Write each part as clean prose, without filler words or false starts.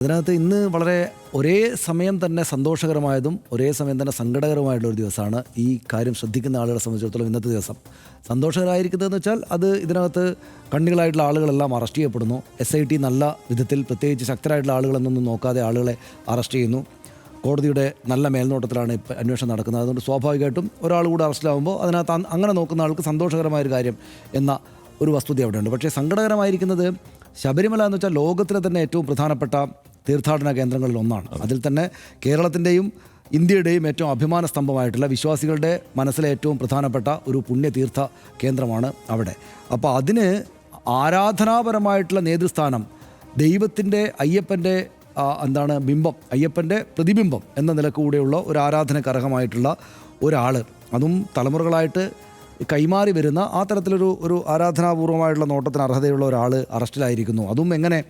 അതിനകത്ത് ഇന്ന് വളരെ ഒരേ സമയം തന്നെ സന്തോഷകരമായതും ഒരേ സമയം തന്നെ സങ്കടകരമായിട്ടുള്ള ഒരു ദിവസമാണ്. ഈ കാര്യം ശ്രദ്ധിക്കുന്ന ആളുകളെ സംബന്ധിച്ചിടത്തോളം ഇന്നത്തെ ദിവസം സന്തോഷകരമായിരിക്കുന്നതെന്ന് വെച്ചാൽ അത് ഇതിനകത്ത് കണ്ണികളായിട്ടുള്ള ആളുകളെല്ലാം അറസ്റ്റ് ചെയ്യപ്പെടുന്നു. SIT നല്ല വിധത്തിൽ പ്രത്യേകിച്ച് ശക്തരായിട്ടുള്ള ആളുകളെന്നൊന്നും നോക്കാതെ ആളുകളെ അറസ്റ്റ് ചെയ്യുന്നു. കോടതിയുടെ നല്ല മേൽനോട്ടത്തിലാണ് ഇപ്പോൾ അന്വേഷണം നടക്കുന്നത്. അതുകൊണ്ട് സ്വാഭാവികമായിട്ടും ഒരാൾ കൂടെ അറസ്റ്റിലാവുമ്പോൾ അതിനകത്ത് അങ്ങനെ നോക്കുന്ന ആൾക്ക് സന്തോഷകരമായൊരു കാര്യം എന്ന ഒരു വസ്തുത അവിടെയുണ്ട്. പക്ഷേ സങ്കടകരമായിരിക്കുന്നത് ശബരിമല എന്ന് വെച്ചാൽ ലോകത്തിലെ തന്നെ ഏറ്റവും പ്രധാനപ്പെട്ട തീർത്ഥാടന കേന്ദ്രങ്ങളിൽ ഒന്നാണ്. അതിൽ തന്നെ കേരളത്തിൻ്റെയും ഇന്ത്യയുടെയും ഏറ്റവും അഭിമാന സ്തംഭമായിട്ടുള്ള വിശ്വാസികളുടെ മനസ്സിലെ ഏറ്റവും പ്രധാനപ്പെട്ട ഒരു പുണ്യതീർത്ഥ കേന്ദ്രമാണ് അവിടെ. അപ്പോൾ അതിന് ആരാധനാപരമായിട്ടുള്ള നേതൃസ്ഥാനം ദൈവത്തിൻ്റെ അയ്യപ്പൻ്റെ ബിംബം, അയ്യപ്പൻ്റെ പ്രതിബിംബം എന്ന നിലക്കൂടെയുള്ള ഒരു ആരാധനയ്ക്ക് അർഹമായിട്ടുള്ള ഒരാൾ, അതും തലമുറകളായിട്ട് കൈമാറി വരുന്ന ആ തരത്തിലൊരു ആരാധനാപൂർവമായിട്ടുള്ള നോട്ടത്തിന് അർഹതയുള്ള ഒരാൾ അറസ്റ്റിലായിരിക്കുന്നു. അതും എങ്ങനെ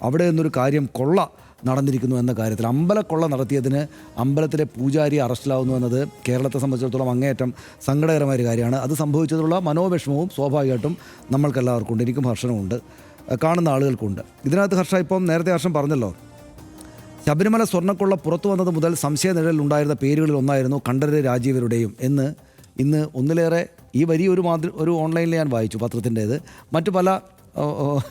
അവിടെ നിന്നൊരു കാര്യം കൊള്ള നടന്നിരിക്കുന്നു എന്ന കാര്യത്തിൽ, അമ്പലക്കൊള്ള നടത്തിയതിന് അമ്പലത്തിലെ പൂജാരി അറസ്റ്റിലാവുന്നു എന്നത് കേരളത്തെ സംബന്ധിച്ചിടത്തോളം അങ്ങേയറ്റം സങ്കടകരമായൊരു കാര്യമാണ്. അത് സംഭവിച്ചതിലുള്ള മനോവിഷമവും സ്വാഭാവികമായിട്ടും നമ്മൾക്കെല്ലാവർക്കും ഉണ്ട്. എനിക്കും ഹർഷനുമുണ്ട്, കാണുന്ന ആളുകൾക്കുണ്ട്. ഇതിനകത്ത് ഹർഷ, ഇപ്പം നേരത്തെ ഹർഷൻ പറഞ്ഞല്ലോ, ശബരിമല സ്വർണ്ണക്കൊള്ള പുറത്തു വന്നത് മുതൽ സംശയ നിഴലിലുണ്ടായിരുന്ന പേരുകളിൽ ഒന്നായിരുന്നു കണ്ഠരര് രാജീവരുടെയും എന്ന് ഇന്ന് ഒന്നിലേറെ ഈ വലിയ ഒരു ഓൺലൈനിൽ ഞാൻ വായിച്ചു, പത്രത്തിൻ്റേത്. മറ്റു പല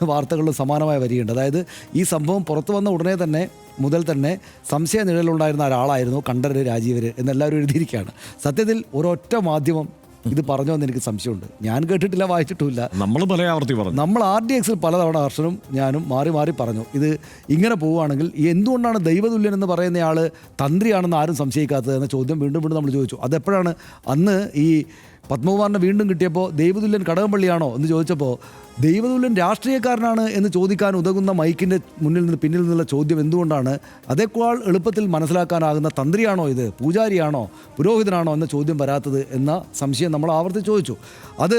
വാർത്തകളിലും സമാനമായ വരിയുണ്ട്. അതായത് ഈ സംഭവം പുറത്തു വന്ന ഉടനെ തന്നെ മുതൽ തന്നെ സംശയ നിഴലുണ്ടായിരുന്ന ഒരാളായിരുന്നു കണ്ഠരര് രാജീവര് എന്നെല്ലാവരും എഴുതിയിരിക്കുകയാണ്. സത്യത്തിൽ ഒരൊറ്റ മാധ്യമം ഇത് പറഞ്ഞോ എന്ന് എനിക്ക് സംശയമുണ്ട്. ഞാൻ കേട്ടിട്ടില്ല, വായിച്ചിട്ടുമില്ല. നമ്മൾ RDXൽ പലതവണ ഹർഷനും ഞാനും മാറി മാറി പറഞ്ഞു, ഇത് ഇങ്ങനെ പോവുകയാണെങ്കിൽ എന്തുകൊണ്ടാണ് ദൈവതുല്യൻ എന്ന് പറയുന്നയാൾ തന്ത്രിയാണെന്ന് ആരും സംശയിക്കാത്തത് എന്ന ചോദ്യം വീണ്ടും വീണ്ടും നമ്മൾ ചോദിച്ചു. അതെപ്പോഴാണ്? അന്ന് ഈ പത്മകുമാറിനെ വീണ്ടും കിട്ടിയപ്പോൾ ദൈവതുല്യൻ കടകംപള്ളിയാണോ എന്ന് ചോദിച്ചപ്പോൾ ദൈവതുല്യൻ രാഷ്ട്രീയക്കാരനാണ് എന്ന് ചോദിക്കാൻ ഉതകുന്ന മൈക്കിൻ്റെ പിന്നിൽ നിന്നുള്ള ചോദ്യം എന്തുകൊണ്ടാണ് അതേക്കാൾ എളുപ്പത്തിൽ മനസ്സിലാക്കാനാകുന്ന തന്ത്രിയാണോ ഇത്, പൂജാരിയാണോ, പുരോഹിതനാണോ എന്ന ചോദ്യം വരാത്തത് എന്ന സംശയം നമ്മൾ ആവർത്തിച്ച് ചോദിച്ചു. അത്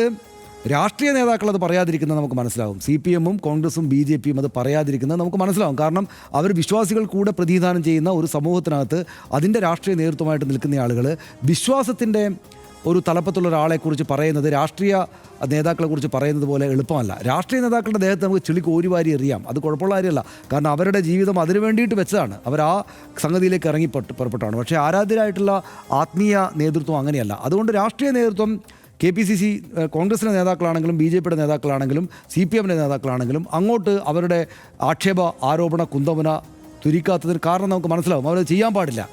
രാഷ്ട്രീയ നേതാക്കൾ അത് പറയാതിരിക്കുന്നത് നമുക്ക് മനസ്സിലാവും. CPM-ഉം കോൺഗ്രസും BJP-യും അത് പറയാതിരിക്കുന്നത് നമുക്ക് മനസ്സിലാവും. കാരണം അവർ വിശ്വാസികൾ കൂടെ പ്രതിനിധാനം ചെയ്യുന്ന ഒരു സമൂഹത്തിനകത്ത് അതിൻ്റെ രാഷ്ട്രീയ നേതൃത്വമായിട്ട് നിൽക്കുന്ന ആളുകൾ വിശ്വാസത്തിൻ്റെ ഒരു തലപ്പത്തുള്ള ഒരാളെക്കുറിച്ച് പറയുന്നത് രാഷ്ട്രീയ നേതാക്കളെക്കുറിച്ച് പറയുന്നത് പോലെ എളുപ്പമല്ല. രാഷ്ട്രീയ നേതാക്കളുടെ ദേഹത്ത് നമുക്ക് ചെളി കോരിവാരി എറിയാം, അത് കുഴപ്പമുള്ള കാര്യമല്ല. കാരണം അവരുടെ ജീവിതം അതിനു വേണ്ടിയിട്ട് വെച്ചതാണ്, അവർ ആ സംഗതിയിലേക്ക് ഇറങ്ങി പുറപ്പെട്ടാണ്. പക്ഷേ ആരാധ്യരായിട്ടുള്ള ആത്മീയ നേതൃത്വം അങ്ങനെയല്ല. അതുകൊണ്ട് രാഷ്ട്രീയ നേതൃത്വം KPCC കോൺഗ്രസിൻ്റെ നേതാക്കളാണെങ്കിലും BJP-യുടെ നേതാക്കളാണെങ്കിലും CPM-ൻ്റെ നേതാക്കളാണെങ്കിലും അങ്ങോട്ട് അവരുടെ ആക്ഷേപ ആരോപണ കുന്തമുന തുരിക്കാത്തതിന് കാരണം നമുക്ക് മനസ്സിലാവും, അവരത് ചെയ്യാൻ പാടില്ല.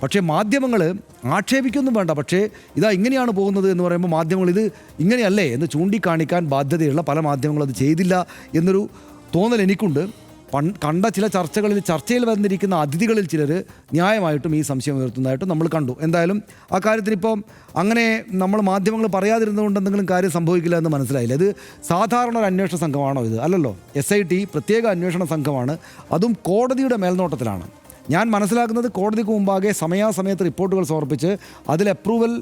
പക്ഷേ മാധ്യമങ്ങൾ ആക്ഷേപിക്കൊന്നും വേണ്ട, പക്ഷേ ഇതാ ഇങ്ങനെയാണ് പോകുന്നത് എന്ന് പറയുമ്പോൾ മാധ്യമങ്ങൾ ഇത് ഇങ്ങനെയല്ലേ എന്ന് ചൂണ്ടിക്കാണിക്കാൻ ബാധ്യതയുള്ള പല മാധ്യമങ്ങളും അത് ചെയ്തില്ല എന്നൊരു തോന്നൽ എനിക്കുണ്ട്. കണ്ട ചില ചർച്ചയിൽ വന്നിരിക്കുന്ന അതിഥികളിൽ ചിലർ ന്യായമായിട്ടും ഈ സംശയം ഉയർത്തുന്നതായിട്ടും നമ്മൾ കണ്ടു. എന്തായാലും ആ കാര്യത്തിൽ ഇപ്പം അങ്ങനെ നമ്മൾ മാധ്യമങ്ങൾ പറയാതിരുന്നതുകൊണ്ട് എന്തെങ്കിലും കാര്യം സംഭവിക്കില്ല എന്ന് മനസ്സിലായില്ല. ഇത് സാധാരണ ഒരു അന്വേഷണ സംഘമാണോ? ഇത് അല്ലല്ലോ. SIT പ്രത്യേക അന്വേഷണ സംഘമാണ്, അതും കോടതിയുടെ മേൽനോട്ടത്തിലാണ്. ഞാൻ മനസ്സിലാക്കുന്നത് കോടതിക്ക് മുമ്പാകെ സമയാസമയത്ത് റിപ്പോർട്ടുകൾ സമർപ്പിച്ച് അതിൽ അപ്രൂവൽ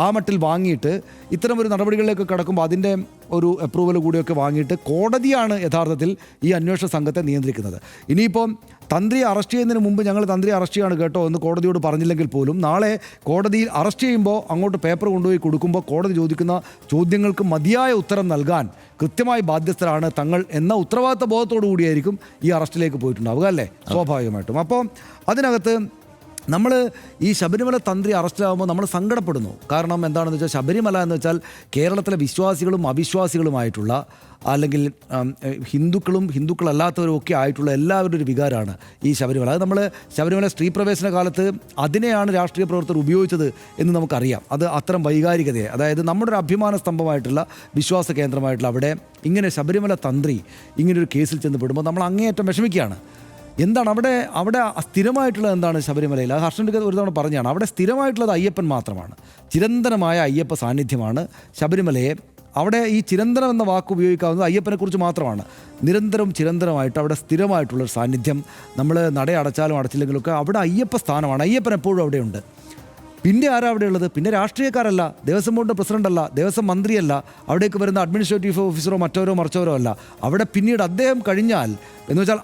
ആ മട്ടിൽ വാങ്ങിയിട്ട് ഇത്തരമൊരു നടപടികളിലേക്ക് കടക്കുമ്പോൾ അതിൻ്റെ ഒരു അപ്രൂവൽ കൂടിയൊക്കെ വാങ്ങിയിട്ട് കോടതിയാണ് യഥാർത്ഥത്തിൽ ഈ അന്വേഷണ സംഘത്തെ നിയന്ത്രിക്കുന്നത്. ഇനിയിപ്പം തന്ത്രിയെ അറസ്റ്റ് ചെയ്യുന്നതിന് മുമ്പ് ഞങ്ങൾ തന്ത്രിയെ അറസ്റ്റ് ചെയ്യാണ് കേട്ടോ എന്ന് കോടതിയോട് പറഞ്ഞില്ലെങ്കിൽ പോലും നാളെ കോടതിയിൽ അറസ്റ്റ് ചെയ്യുമ്പോൾ അങ്ങോട്ട് പേപ്പർ കൊണ്ടുപോയി കൊടുക്കുമ്പോൾ കോടതി ചോദിക്കുന്ന ചോദ്യങ്ങൾക്ക് മതിയായ ഉത്തരം നൽകാൻ കൃത്യമായി ബാധ്യസ്ഥരാണ് തങ്ങൾ എന്ന ഉത്തരവാദിത്ത ബോധത്തോടു കൂടിയായിരിക്കും ഈ അറസ്റ്റിലേക്ക് പോയിട്ടുണ്ടാവുക, അല്ലേ? സ്വാഭാവികമായിട്ടും. അപ്പോൾ അതിനകത്ത് നമ്മൾ ഈ ശബരിമല തന്ത്രി അറസ്റ്റിലാകുമ്പോൾ നമ്മൾ സങ്കടപ്പെടുന്നു. കാരണം എന്താണെന്ന് വെച്ചാൽ ശബരിമല എന്ന് വെച്ചാൽ കേരളത്തിലെ വിശ്വാസികളും അവിശ്വാസികളുമായിട്ടുള്ള, അല്ലെങ്കിൽ ഹിന്ദുക്കളല്ലാത്തവരും ഒക്കെ ആയിട്ടുള്ള എല്ലാവരുടെ ഒരു വികാരമാണ് ഈ ശബരിമല. അത് നമ്മൾ ശബരിമല സ്ത്രീ പ്രവേശന കാലത്ത് അതിനെയാണ് രാഷ്ട്രീയ പ്രവർത്തകർ ഉപയോഗിച്ചത് എന്ന് നമുക്കറിയാം. അത് അത്തരം വൈകാരികതയെ, അതായത് നമ്മുടെ ഒരു അഭിമാന സ്തംഭമായിട്ടുള്ള വിശ്വാസ കേന്ദ്രമായിട്ടുള്ള അവിടെ ഇങ്ങനെ ശബരിമല തന്ത്രി ഇങ്ങനൊരു കേസിൽ ചെന്ന് പെടുമ്പോൾ നമ്മൾ അങ്ങേയറ്റം വിഷമിക്കുകയാണ്. എന്താണ് അവിടെ സ്ഥിരമായിട്ടുള്ളത്? എന്താണ് ശബരിമലയിൽ? അത് ഹർഷൻ്റെ ഒരു തവണ പറഞ്ഞാണ്, അവിടെ സ്ഥിരമായിട്ടുള്ളത് അയ്യപ്പൻ മാത്രമാണ്. ചിരന്തനമായ അയ്യപ്പ സാന്നിധ്യമാണ് ശബരിമലയെ. അവിടെ ഈ ചിരന്തനം എന്ന വാക്ക് ഉപയോഗിക്കാവുന്നത് അയ്യപ്പനെക്കുറിച്ച് മാത്രമാണ്. ചിരന്തരമായിട്ട് അവിടെ സ്ഥിരമായിട്ടുള്ളൊരു സാന്നിധ്യം. നമ്മൾ നട അടച്ചാലും അടച്ചില്ലെങ്കിലൊക്കെ അവിടെ അയ്യപ്പ സ്ഥാനമാണ്. അയ്യപ്പൻ എപ്പോഴും അവിടെയുണ്ട്. പിന്നെ ആരാ അവിടെ ഉള്ളത്? പിന്നെ രാഷ്ട്രീയക്കാരല്ല, ദേവസ്വം ബോർഡിൻ്റെ പ്രസിഡൻ്റല്ല, ദേവസ്വം മന്ത്രിയല്ല, അവിടേക്ക് വരുന്ന അഡ്മിനിസ്ട്രേറ്റീവ് ഓഫീസറോ മറ്റവരോ അല്ല. അവിടെ പിന്നീട് അദ്ദേഹം കഴിഞ്ഞാൽ എന്ന് വെച്ചാൽ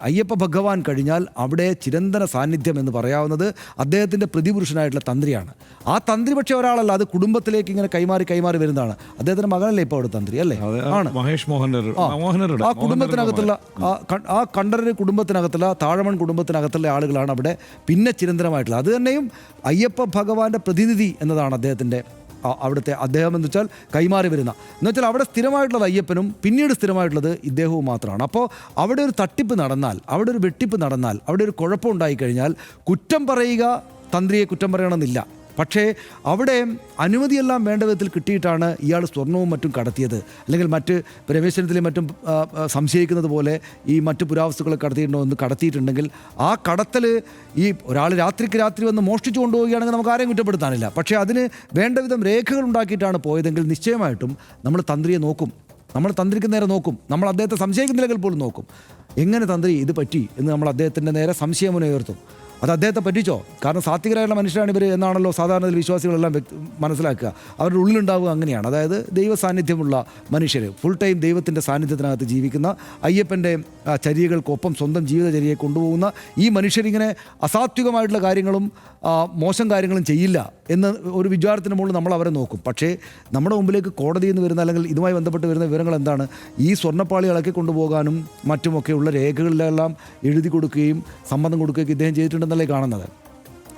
അയ്യപ്പ ഭഗവാൻ കഴിഞ്ഞാൽ അവിടെ ചിരന്തന സാന്നിധ്യം എന്ന് പറയാവുന്നത് അദ്ദേഹത്തിൻ്റെ പ്രതിപുരുഷനായിട്ടുള്ള തന്ത്രിയാണ്. ആ തന്ത്രി പക്ഷേ ഒരാളല്ല, അത് കുടുംബത്തിലേക്ക് ഇങ്ങനെ കൈമാറി വരുന്നതാണ്. അദ്ദേഹത്തിൻ്റെ മകനല്ലേ ഇപ്പോൾ അവിടെ തന്ത്രി അല്ലേ? ആണ് മഹേഷ് ആ കുടുംബത്തിനകത്തുള്ള ആ കണ്ഠരര് കുടുംബത്തിനകത്തുള്ള താഴമൺ കുടുംബത്തിനകത്തുള്ള ആളുകളാണ് അവിടെ പിന്നെ ചിരന്തനമായിട്ടുള്ളത്. അത് തന്നെയും അയ്യപ്പ ഭഗവാന്റെ പ്രതിനിധി എന്നതാണ് അദ്ദേഹത്തിൻ്റെ അവിടുത്തെ അദ്ദേഹം എന്ന് വെച്ചാൽ കൈമാറി വരുന്ന എന്ന് വെച്ചാൽ അവിടെ സ്ഥിരമായിട്ടുള്ളത് അയ്യപ്പനും പിന്നീട് സ്ഥിരമായിട്ടുള്ളത് ഇദ്ദേഹവും മാത്രമാണ്. അപ്പോൾ അവിടെ ഒരു തട്ടിപ്പ് നടന്നാൽ, അവിടെ ഒരു വെട്ടിപ്പ് നടന്നാൽ, അവിടെ ഒരു കുഴപ്പം ഉണ്ടായിക്കഴിഞ്ഞാൽ കുറ്റം പറയുക തന്ത്രിയെ കുറ്റം പറയണമെന്നില്ല. പക്ഷേ അവിടെ അനുമതിയെല്ലാം വേണ്ട വിധത്തിൽ കിട്ടിയിട്ടാണ് ഇയാൾ സ്വർണവും മറ്റും കടത്തിയത്. അല്ലെങ്കിൽ മറ്റ് രമേശനത്തിലും മറ്റും സംശയിക്കുന്നത് പോലെ ഈ മറ്റ് പുരാവസ്തുക്കളെ കടത്തിയിട്ടുണ്ടെങ്കിൽ ആ കടത്തൽ ഈ ഒരാൾ രാത്രി വന്ന് മോഷ്ടിച്ചു കൊണ്ടുപോവുകയാണെങ്കിൽ നമുക്ക് ആരെയും കുറ്റപ്പെടുത്താനില്ല. പക്ഷേ അതിന് വേണ്ട വിധം രേഖകൾ ഉണ്ടാക്കിയിട്ടാണ് പോയതെങ്കിൽ നിശ്ചയമായിട്ടും നമ്മൾ തന്ത്രിയെ നോക്കും, നമ്മൾ തന്ത്രിക്ക് നേരെ നോക്കും, നമ്മൾ അദ്ദേഹത്തെ സംശയിക്കുന്നില്ലെങ്കിൽ പോലും നോക്കും. എങ്ങനെ തന്ത്രി ഇത് പറ്റി എന്ന് നമ്മൾ അദ്ദേഹത്തിൻ്റെ നേരെ സംശയമുയർത്തും. അത് അദ്ദേഹത്തെ പറ്റിച്ചോ? കാരണം സാത്വികരായുള്ള മനുഷ്യരാണ് ഇവർ എന്നാണല്ലോ സാധാരണ വിശ്വാസികളെല്ലാം മനസ്സിലാക്കുക. അവരുടെ ഉള്ളിലുണ്ടാവുക അങ്ങനെയാണ്. അതായത് ദൈവ സാന്നിധ്യമുള്ള മനുഷ്യർ, ഫുൾ ടൈം ദൈവത്തിൻ്റെ സാന്നിധ്യത്തിനകത്ത് ജീവിക്കുന്ന, അയ്യപ്പൻ്റെ ചര്യകൾക്കൊപ്പം സ്വന്തം ജീവിതചര്യയെ കൊണ്ടുപോകുന്ന ഈ മനുഷ്യരിങ്ങനെ അസാത്വികമായിട്ടുള്ള കാര്യങ്ങളും മോശം കാര്യങ്ങളും ചെയ്യില്ല എന്ന് ഒരു വിചാരത്തിന് മുകളിൽ നമ്മൾ അവരെ നോക്കും. പക്ഷേ നമ്മുടെ മുമ്പിലേക്ക് കോടതിയിൽ നിന്ന് വരുന്ന അല്ലെങ്കിൽ ഇതുമായി ബന്ധപ്പെട്ട് വരുന്ന വിവരങ്ങൾ എന്താണ്? ഈ സ്വർണ്ണപ്പാളി ഇളക്കി കൊണ്ടുപോകാനും മറ്റുമൊക്കെയുള്ള രേഖകളിലെല്ലാം എഴുതി കൊടുക്കുകയും സമ്മതം കൊടുക്കുകയൊക്കെ ഇദ്ദേഹം ചെയ്തിട്ടുണ്ടെന്നല്ലേ കാണുന്നത്.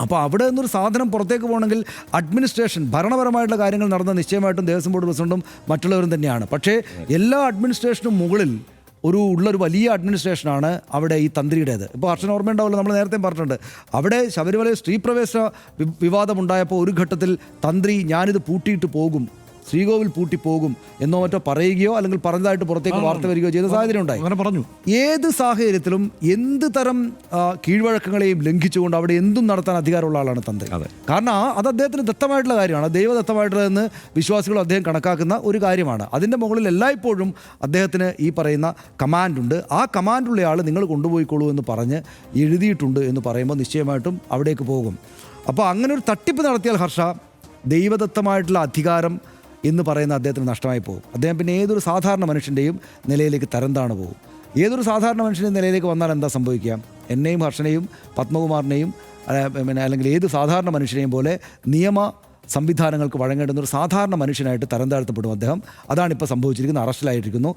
അപ്പോൾ അവിടെ നിന്നൊരു സാധനം പുറത്തേക്ക് പോകണമെങ്കിൽ അഡ്മിനിസ്ട്രേഷൻ, ഭരണപരമായിട്ടുള്ള കാര്യങ്ങൾ നടന്ന നിശ്ചയമായിട്ടും ദേവസ്വം ബോർഡ് പ്രസിഡന്റും മറ്റുള്ളവരും തന്നെയാണ്. പക്ഷേ എല്ലാ അഡ്മിനിസ്ട്രേഷനും മുകളിൽ ഉള്ളൊരു വലിയ അഡ്മിനിസ്ട്രേഷനാണ് അവിടെ ഈ തന്ത്രിയുടേത്. ഇപ്പോൾ ഹർഷൻ ഓർമ്മയുണ്ടാവില്ല, നമ്മൾ നേരത്തെ പറഞ്ഞിട്ടുണ്ട്, അവിടെ ശബരിമലയിൽ സ്ത്രീപ്രവേശ വിവാദമുണ്ടായപ്പോൾ ഒരു ഘട്ടത്തിൽ തന്ത്രി ഞാനിത് പൂട്ടിയിട്ട് പോകും, ശ്രീകോവിൽ പൂട്ടിപ്പോകും എന്നോ മറ്റോ പറയുകയോ അല്ലെങ്കിൽ പറഞ്ഞതായിട്ട് പുറത്തേക്ക് വാർത്ത വരികയോ ചെയ്ത സാഹചര്യം ഉണ്ടായി. അങ്ങനെ പറഞ്ഞു. ഏത് സാഹചര്യത്തിലും എന്ത് തരം കീഴ്വഴക്കങ്ങളെയും ലംഘിച്ചുകൊണ്ട് അവിടെ എന്തും നടത്താൻ അധികാരമുള്ള ആളാണ് തന്ത്രി. കാരണം അത് അദ്ദേഹത്തിന് ദത്തമായിട്ടുള്ള കാര്യമാണ്, ദൈവദത്തമായിട്ടുള്ളതെന്ന് വിശ്വാസികൾ അദ്ദേഹം കണക്കാക്കുന്ന ഒരു കാര്യമാണ്. അതിൻ്റെ മുകളിൽ എല്ലായ്പ്പോഴും അദ്ദേഹത്തിന് ഈ പറയുന്ന കമാൻഡുണ്ട്. ആ കമാൻഡുള്ള ആൾ നിങ്ങൾ കൊണ്ടുപോയിക്കോളൂ എന്ന് പറഞ്ഞ് എഴുതിയിട്ടുണ്ട് എന്ന് പറയുമ്പോൾ നിശ്ചയമായിട്ടും അവിടേക്ക് പോകും. അപ്പോൾ അങ്ങനെ ഒരു തട്ടിപ്പ് നടത്തിയാൽ ഹർഷ, ദൈവദത്തമായിട്ടുള്ള അധികാരം എന്ന് പറയുന്ന അദ്ദേഹത്തിന് നഷ്ടമായി പോകും. അദ്ദേഹം പിന്നെ ഏതൊരു സാധാരണ മനുഷ്യൻ്റെയും നിലയിലേക്ക് തരംതാണ് പോകും. ഏതൊരു സാധാരണ മനുഷ്യൻ്റെ നിലയിലേക്ക് വന്നാൽ എന്താ സംഭവിക്കുക? എന്നെയും ഹർഷനെയും പത്മകുമാറിനെയും അല്ലെങ്കിൽ ഏത് സാധാരണ മനുഷ്യനെയും പോലെ നിയമ സംവിധാനങ്ങൾക്ക് വഴങ്ങേണ്ടുന്ന ഒരു സാധാരണ മനുഷ്യനായിട്ട് തരം താഴ്ത്തപ്പെടും അദ്ദേഹം. അതാണിപ്പോൾ സംഭവിച്ചിരിക്കുന്നത്. അറസ്റ്റിലായിരിക്കുന്നു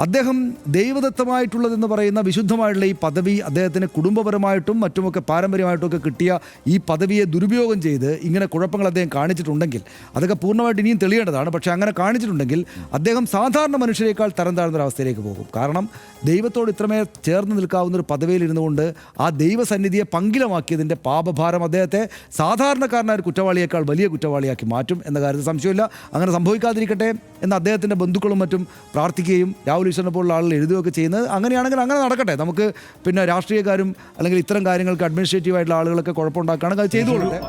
അദ്ദേഹം. ദൈവദത്തമായിട്ടുള്ളതെന്ന് പറയുന്ന വിശുദ്ധമായിട്ടുള്ള ഈ പദവി അദ്ദേഹത്തിന് കുടുംബപരമായിട്ടും മറ്റുമൊക്കെ പാരമ്പര്യമായിട്ടുമൊക്കെ കിട്ടിയ ഈ പദവിയെ ദുരുപയോഗം ചെയ്ത് ഇങ്ങനെ കുഴപ്പങ്ങൾ അദ്ദേഹം കാണിച്ചിട്ടുണ്ടെങ്കിൽ അതൊക്കെ പൂർണ്ണമായിട്ട് ഇനിയും തെളിയേണ്ടതാണ്. പക്ഷേ അങ്ങനെ കാണിച്ചിട്ടുണ്ടെങ്കിൽ അദ്ദേഹം സാധാരണ മനുഷ്യരെക്കാൾ തരം താഴ്ന്നൊരവസ്ഥയിലേക്ക് പോകും. കാരണം ദൈവത്തോട് ഇത്രമേൽ ചേർന്ന് നിൽക്കാവുന്നൊരു പദവിയിൽ ഇരുന്നുകൊണ്ട് ആ ദൈവസന്നിധിയെ പങ്കിലമാക്കിയതിൻ്റെ പാപഭാരം അദ്ദേഹത്തെ സാധാരണക്കാരനായ ഒരു കുറ്റവാളിയേക്കാൾ വലിയ കുറ്റവാളിയാക്കി മാറ്റും എന്ന കാര്യത്തിൽ സംശയമില്ല. അങ്ങനെ സംഭവിക്കാതിരിക്കട്ടെ എന്ന് അദ്ദേഹത്തിൻ്റെ ബന്ധുക്കളും മറ്റും പ്രാർത്ഥിക്കുകയും രാഹുൽ ഈശ്വരനെ പോലുള്ള ആളുകൾ എഴുതുകയൊക്കെ ചെയ്യുന്നത് അങ്ങനെയാണെങ്കിൽ അങ്ങനെ നടക്കട്ടെ. നമുക്ക് പിന്നെ രാഷ്ട്രീയക്കാരും അല്ലെങ്കിൽ ഇത്തരം കാര്യങ്ങൾക്ക് അഡ്മിനിസ്ട്രേറ്റീവായിട്ടുള്ള ആളുകളൊക്കെ കുഴപ്പമുണ്ടാക്കുകയാണെങ്കിൽ അത് ചെയ്തുകൊള്ളട്ടെ.